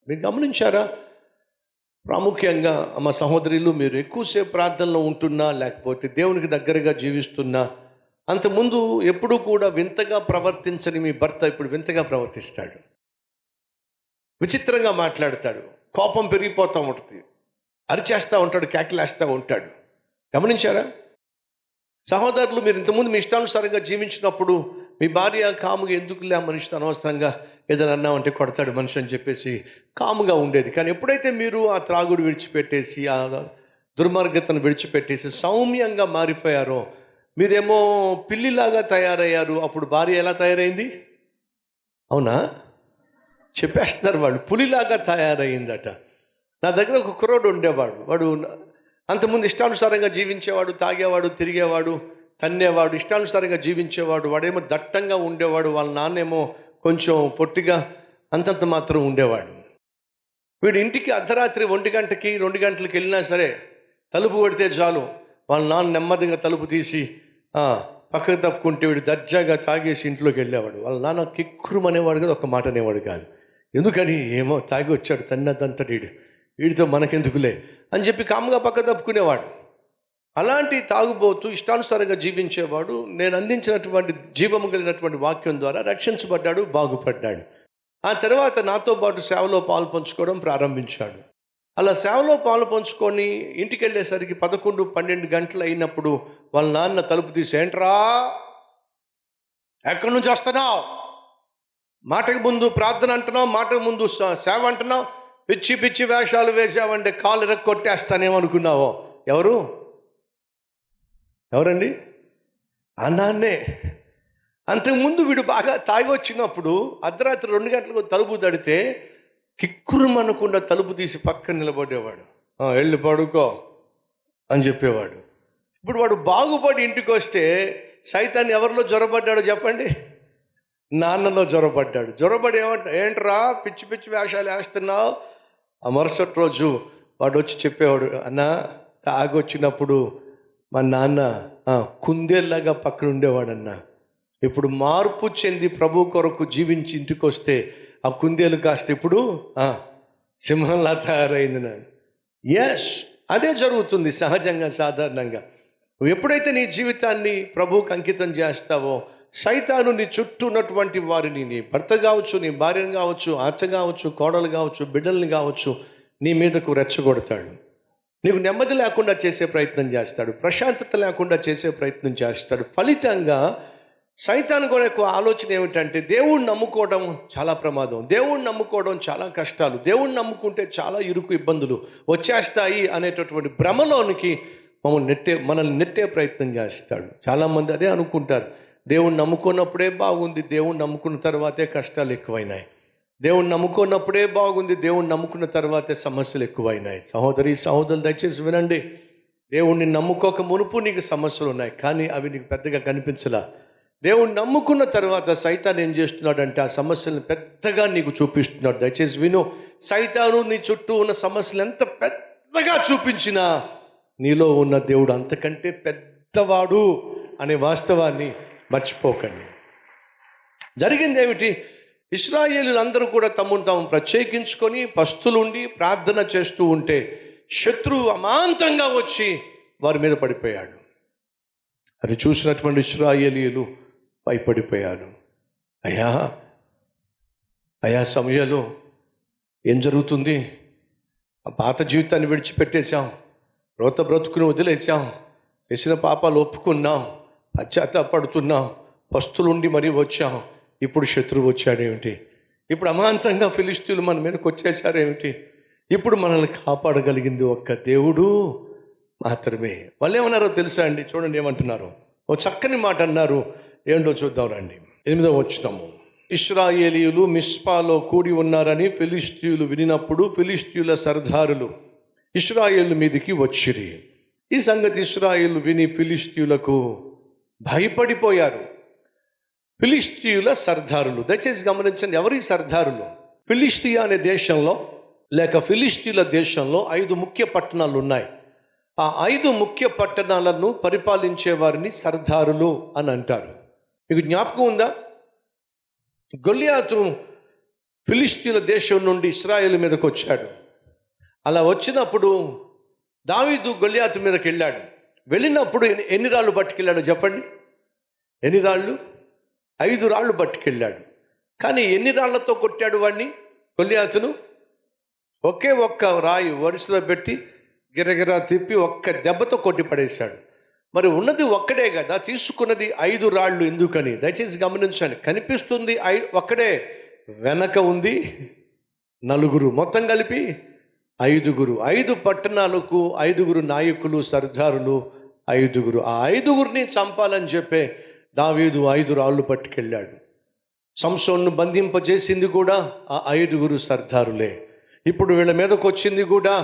మీరు గమనించారా? ప్రాముఖ్యంగా మా సహోదరులు, మీరు ఎక్కువసేపు ప్రార్థనలో ఉంటున్నా, లేకపోతే దేవునికి దగ్గరగా జీవిస్తున్నా, అంతకుముందు ఎప్పుడూ కూడా వింతగా ప్రవర్తించని మీ భర్త ఇప్పుడు వింతగా ప్రవర్తిస్తాడు. విచిత్రంగా మాట్లాడతాడు, కోపం పెరిగిపోతూ ఉంటుంది, అరిచేస్తూ ఉంటాడు, కేకలేస్తూ ఉంటాడు. గమనించారా? సహోదరులు, మీరు ఇంతకుముందు మీ ఇష్టానుసారంగా జీవించినప్పుడు మీ భార్య కాముగా ఎందుకులే మనిషితో అనవసరంగా ఏదైనా అన్నామంటే కొడతాడు మనిషి అని చెప్పేసి కాముగా ఉండేది. కానీ ఎప్పుడైతే మీరు ఆ త్రాగుడు విడిచిపెట్టేసి, ఆ దుర్మార్గతను విడిచిపెట్టేసి సౌమ్యంగా మారిపోయారో, మీరేమో పిల్లిలాగా తయారయ్యారు. అప్పుడు భార్య ఎలా తయారైంది? అవునా? చెప్పేస్తున్నారు వాళ్ళు, పులిలాగా తయారైందట. నా దగ్గర ఒక కుర్రోడు ఉండేవాడు. వాడు అంతకుముందు ఇష్టానుసారంగా జీవించేవాడు, తాగేవాడు, తిరిగేవాడు, తన్నేవాడు, ఇష్టానుసారంగా జీవించేవాడు. వాడేమో దట్టంగా ఉండేవాడు, వాళ్ళ నాన్నేమో కొంచెం పొట్టిగా అంతంత మాత్రం ఉండేవాడు. వీడు ఇంటికి అర్ధరాత్రి 1 గంటకి 2 గంటలకు వెళ్ళినా సరే తలుపు కొడితే చాలు, వాళ్ళ నాన్న నెమ్మదిగా తలుపు తీసి పక్కకు తప్పుకుంటే వీడు దర్జాగా తాగేసి ఇంట్లోకి వెళ్ళేవాడు. వాళ్ళ నాన్న కిక్కురుమనేవాడు కదా, ఒక మాట అనేవాడు కాదు. ఎందుకని? ఏమో తాగి వచ్చాడు, తన్నదంతటి వీడితో మనకెందుకులే అని చెప్పి కామ్గా పక్క తప్పుకునేవాడు. అలాంటి తాగుబోతూ ఇష్టానుసారంగా జీవించేవాడు నేను అందించినటువంటి జీవము కలిగినటువంటి వాక్యం ద్వారా రక్షించబడ్డాడు, బాగుపడ్డాడు. ఆ తర్వాత నాతో పాటు సేవలో పాలు పంచుకోవడం ప్రారంభించాడు. అలా సేవలో పాలు పంచుకొని ఇంటికి వెళ్ళేసరికి 11-12 గంటలు అయినప్పుడు వాళ్ళ నాన్న తలుపు తీసి, ఏంట్రా ఎక్కడి నుంచి వస్తున్నావు? మాటకు ముందు ప్రార్థన అంటున్నావు, మాటకు ముందు సేవ అంటున్నావు, పిచ్చి పిచ్చి వేషాలు వేసావంటే కాలు కొట్టేస్తానేమనుకున్నావో. ఎవరండి? ఆ నాన్నే. అంతకుముందు వీడు బాగా తాగి వచ్చినప్పుడు అర్ధరాత్రి 2 గంటలకు తలుపు తడితే కిక్కురుమనకుండా తలుపు తీసి పక్కన నిలబడేవాడు. వెళ్ళి పడుకో అని చెప్పేవాడు. ఇప్పుడు వాడు బాగుపడి ఇంటికి వస్తే సైతాన్ని ఎవరిలో జ్వరపడ్డాడో చెప్పండి? నాన్నలో జ్వరపడ్డాడు. జ్వరపడి ఏంట్రా పిచ్చి పిచ్చి వేషాలు వేస్తున్నావు? ఆ మరుసటి రోజు వాడు వచ్చి చెప్పేవాడు, అన్న తాగొచ్చినప్పుడు మా నాన్న కుందేల్లాగా పక్కన ఉండేవాడన్న. ఇప్పుడు మార్పు చెంది ప్రభు కొరకు జీవించి ఇంటికి వస్తే ఆ కుందేలు కాస్త ఇప్పుడు సింహంలా తయారైంది. నాన్న ఎస్, అదే జరుగుతుంది సహజంగా, సాధారణంగా. నువ్వు ఎప్పుడైతే నీ జీవితాన్ని ప్రభువుకి అంకితం చేస్తావో, సైతాను నీ చుట్టూ ఉన్నటువంటి వారిని, నీ భర్త కావచ్చు, నీ భార్యను కావచ్చు, అత్త కావచ్చు, కోడలు కావచ్చు, బిడ్డల్ని కావచ్చు, నీ మీదకు రెచ్చగొడతాడు. నీకు నెమ్మది లేకుండా చేసే ప్రయత్నం చేస్తాడు, ప్రశాంతత లేకుండా చేసే ప్రయత్నం చేస్తాడు. ఫలితంగా సైతాను కూడా ఎక్కువ ఆలోచన ఏమిటంటే, దేవుణ్ణి నమ్ముకోవడం చాలా ప్రమాదం, దేవుణ్ణి నమ్ముకోవడం చాలా కష్టాలు, దేవుణ్ణి నమ్ముకుంటే చాలా ఇరుకు ఇబ్బందులు వచ్చేస్తాయి అనేటటువంటి భ్రమలోనికి మనల్ని నెట్టే ప్రయత్నం చేస్తాడు. చాలామంది అదే అనుకుంటారు, దేవుణ్ణి నమ్ముకున్నప్పుడే బాగుంది, దేవుణ్ణి నమ్ముకున్న తర్వాతే కష్టాలు ఎక్కువైనాయి, దేవుణ్ణి నమ్ముకున్నప్పుడే బాగుంది, దేవుణ్ణి నమ్ముకున్న తర్వాతే సమస్యలు ఎక్కువైనాయి. సహోదరులు దయచేసి వినండి, దేవుణ్ణి నమ్ముకోక మునుపు నీకు సమస్యలు ఉన్నాయి, కానీ అవి నీకు పెద్దగా కనిపించలా. దేవుణ్ణి నమ్ముకున్న తర్వాత సైతాన్ ఏం చేస్తున్నాడంటే ఆ సమస్యలను పెద్దగా నీకు చూపిస్తున్నాడు. దయచేసి విను, సైతాను నీ చుట్టూ ఉన్న సమస్యలు ఎంత పెద్దగా చూపించినా నీలో ఉన్న దేవుడు అంతకంటే పెద్దవాడు అనే వాస్తవాన్ని మర్చిపోకండి. జరిగింది ఏమిటి? ఇశ్రాయేలీలందరూ కూడా తమను తాము ప్రత్యేకించుకొని పస్తులుండి ప్రార్థన చేస్తూ ఉంటే శత్రువు అమాంతంగా వచ్చి వారి మీద పడిపోయాడు. అది చూసినటువంటి ఇశ్రాయేలీయులు భయపడిపోయారు. అయ్యా సమయంలో ఏం జరుగుతుంది? ఆ పాత జీవితాన్ని విడిచిపెట్టేశాం, రోత బ్రతుకుని వదిలేసాం, చేసిన పాపాలు ఒప్పుకున్నాం, పశ్చాత్తాపడుతున్నాం, పస్తులుండి మరీ వచ్చాం. ఇప్పుడు శత్రువు వచ్చాడేమిటి? ఇప్పుడు అమాంతంగా ఫిలిష్తీయులు మన మీదకి వచ్చేసారేమిటి? ఇప్పుడు మనల్ని కాపాడగలిగింది ఒక్క దేవుడు మాత్రమే. వాళ్ళు ఏమన్నారో తెలుసా అండి? చూడండి ఏమంటున్నారు. ఓ చక్కని మాట అన్నారు. ఏంటో చూద్దాం రండి. 8వ వచనము. ఇశ్రాయేలీయులు మిస్పాలో కూడి ఉన్నారని ఫిలిష్తీయులు వినినప్పుడు ఫిలిష్తీయుల సర్దారులు ఇశ్రాయేలు మీదికి వచ్చిరి. ఈ సంగతి ఇశ్రాయేలు విని ఫిలిష్తీయులకు భయపడిపోయారు. ఫిలిష్తీయుల సర్దారులు, దయచేసి గమనించండి, ఎవరి సర్దారులు? ఫిలిష్తియా అనే దేశంలో లేక ఫిలిష్తీయుల దేశంలో 5 ముఖ్య పట్టణాలు ఉన్నాయి. ఆ 5 ముఖ్య పట్టణాలను పరిపాలించే వారిని సర్దారులు అని అంటారు. మీకు జ్ఞాపకం ఉందా? గొల్లియాతు ఫిలిష్తీయుల దేశం నుండి ఇశ్రాయేలు మీదకి వచ్చాడు. అలా వచ్చినప్పుడు దావీదు గొల్యాతు మీదకి వెళ్ళాడు. వెళ్ళినప్పుడు ఎన్ని రాళ్ళు పట్టుకెళ్ళాడు చెప్పండి? ఎన్ని రాళ్ళు? 5 రాళ్ళు పట్టుకెళ్ళాడు. కానీ ఎన్ని రాళ్లతో కొట్టాడు వాడిని, గొల్యాతును? ఒకే ఒక్క రాయి వరుసలో పెట్టి గిరగిరా తిప్పి ఒక్క దెబ్బతో కొట్టి పడేశాడు. మరి ఉన్నది ఒక్కడే కదా, తీసుకున్నది 5 రాళ్ళు ఎందుకని దయచేసి గమనించండి. కనిపిస్తుంది ఒక్కడే, వెనక ఉంది 4, మొత్తం కలిపి 5. 5 పట్టణాలకు 5 నాయకులు, సర్దారులు 5. ఆ 5 చంపాలని చెప్పే దావీదు 5 రాళ్ళు పట్టుకెళ్ళాడు. సంసోన్ను బంధింపజేసింది కూడా ఆ 5 సర్దారులే. ఇప్పుడు వీళ్ళ మీదకు వచ్చింది కూడా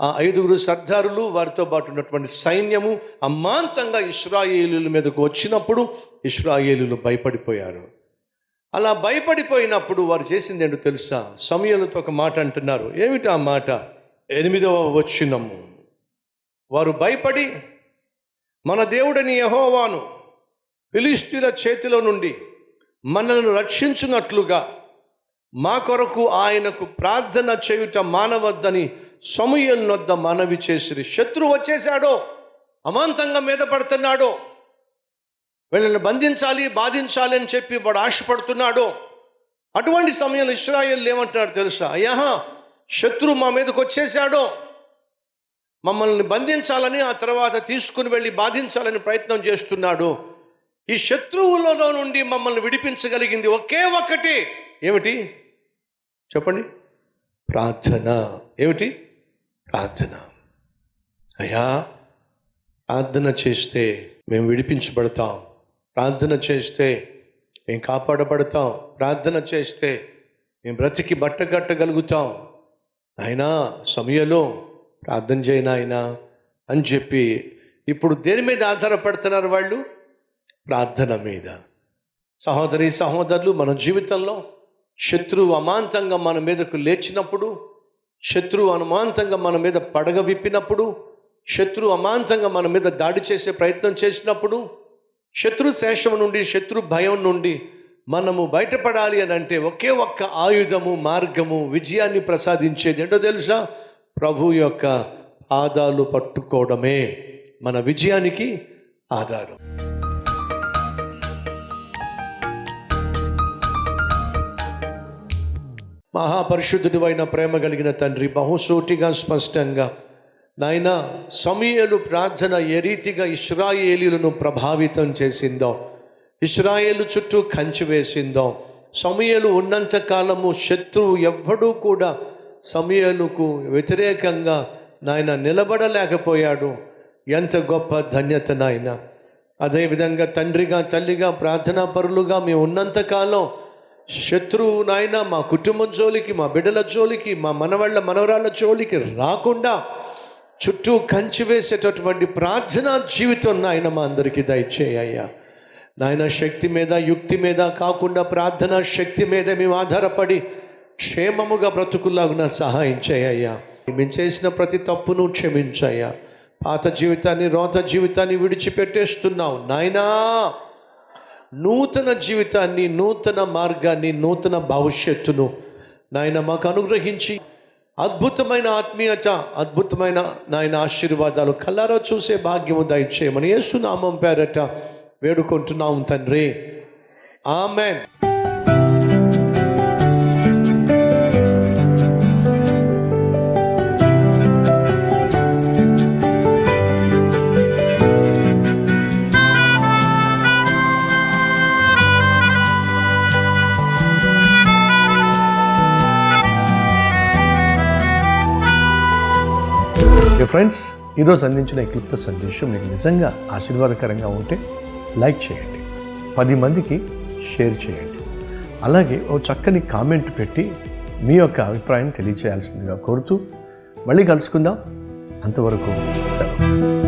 ఆ 5 సర్దారులు, వారితో పాటు ఉన్నటువంటి సైన్యము అమాంతంగా ఇశ్రాయేలీల మీదకు వచ్చినప్పుడు ఇశ్రాయేలీలు భయపడిపోయారు. అలా భయపడిపోయినప్పుడు వారు చేసింది ఏంటో తెలుసా? సమూయేలుతో ఒక మాట అంటున్నారు. ఏమిటి ఆ మాట? 8వ వచనము. వారు భయపడి, మన దేవుడని యెహోవాను ఫిలిష్తీయుల చేతిలో నుండి మనల్ని రక్షించున్నట్లుగా మా కొరకు ఆయనకు ప్రార్థన చేయుట మానవద్దని సమూయేలు వద్ద మనవి చేసిరి. శత్రువు వచ్చేసాడో, అమాంతంగా మీద పడుతున్నాడో, వీళ్ళని బంధించాలి, బాధించాలి అని చెప్పి వాడు ఆశపడుతున్నాడో, అటువంటి సమయంలో ఇశ్రాయేలు ఏమంటున్నాడు తెలుసా? అయ్యా, శత్రువు మా మీదకి వచ్చేసాడో, మమ్మల్ని బంధించాలని ఆ తర్వాత తీసుకుని వెళ్ళి బాధించాలని ప్రయత్నం చేస్తున్నాడు. ఈ శత్రువులలో నుండి మమ్మల్ని విడిపించగలిగింది ఒకే ఒక్కటి. ఏమిటి చెప్పండి? ప్రార్థన. ఏమిటి? ప్రార్థన. అయ్యా, ప్రార్థన చేస్తే మేము విడిపించబడతాం, ప్రార్థన చేస్తే మేము కాపాడబడతాం, ప్రార్థన చేస్తే మేము బ్రతికి బట్టగట్టగలుగుతాం. అయినా సమయంలో ప్రార్థన చేయను ఆయన అని చెప్పి ఇప్పుడు దేని మీద ఆధారపడుతున్నారు వాళ్ళు? ప్రార్థన మీద. సహోదరి సహోదరులు, మన జీవితంలో శత్రువు అమాంతంగా మన మీదకు లేచినప్పుడు, శత్రువు అమాంతంగా మన మీద పడగ విప్పినప్పుడు, శత్రువు అమాంతంగా మన మీద దాడి చేసే ప్రయత్నం చేసినప్పుడు, శత్రు శేషం నుండి, శత్రు భయం నుండి మనము బయటపడాలి అని అంటే ఒకే ఒక్క ఆయుధము, మార్గము, విజయాన్ని ప్రసాదించేది ఏంటో తెలుసా? ప్రభు యొక్క పాదాలు పట్టుకోవడమే మన విజయానికి ఆధారం. మహాపరిశుద్ధుడు అయిన ప్రేమ కలిగిన తండ్రి, బహుసూటిగా స్పష్టంగా నాయన సమూయేలు ప్రార్థన ఏ రీతిగా ఇశ్రాయేలీలను ప్రభావితం చేసిందో, ఇశ్రాయేలు చుట్టూ కంచి వేసిందో, సమూయేలు ఉన్నంత కాలము శత్రువు ఎవ్వడూ కూడా సమూయేలుకు వ్యతిరేకంగా నాయన నిలబడలేకపోయాడు. ఎంత గొప్ప ధన్యత నాయన. అదేవిధంగా తండ్రిగా, తల్లిగా, ప్రార్థనా పరులుగా మేము ఉన్నంతకాలం శత్రువు నాయన మా కుటుంబం జోలికి, మా బిడ్డల జోలికి, మా మనవరాళ్ళ జోలికి రాకుండా చుట్టూ కంచి వేసేటటువంటి ప్రార్థనా జీవితం నాయన మా అందరికీ దయచేయ్యా. నాయన శక్తి మీద, యుక్తి మీద కాకుండా ప్రార్థనా శక్తి మీద మేము ఆధారపడి క్షేమముగా బ్రతుకులాగున సహాయం చేయ్యా. మేము చేసిన ప్రతి తప్పును క్షమించయ్యా. పాత జీవితాన్ని, రోత జీవితాన్ని విడిచిపెట్టేస్తున్నావు నాయనా. నూతన జీవితాన్ని, నూతన మార్గాన్ని, నూతన భవిష్యత్తును నాయన మాకు అనుగ్రహించి అద్భుతమైన ఆత్మీయత, అద్భుతమైన నాయన ఆశీర్వాదాలు కల్లారా చూసే భాగ్యము దయచేయమని యేసు నామం పేరట వేడుకుంటున్నాం తండ్రి. ఆమెన్. ఫ్రెండ్స్, ఈరోజు అందించిన ఈ క్లుప్త సందేశం మీకు నిజంగా ఆశీర్వాదకరంగా ఉంటే లైక్ చేయండి, 10 మందికి షేర్ చేయండి. అలాగే ఓ చక్కని కామెంట్ పెట్టి మీ యొక్క అభిప్రాయం తెలియజేయాల్సిందిగా కోరుతూ మళ్ళీ కలుసుకుందాం. అంతవరకు సెలవు.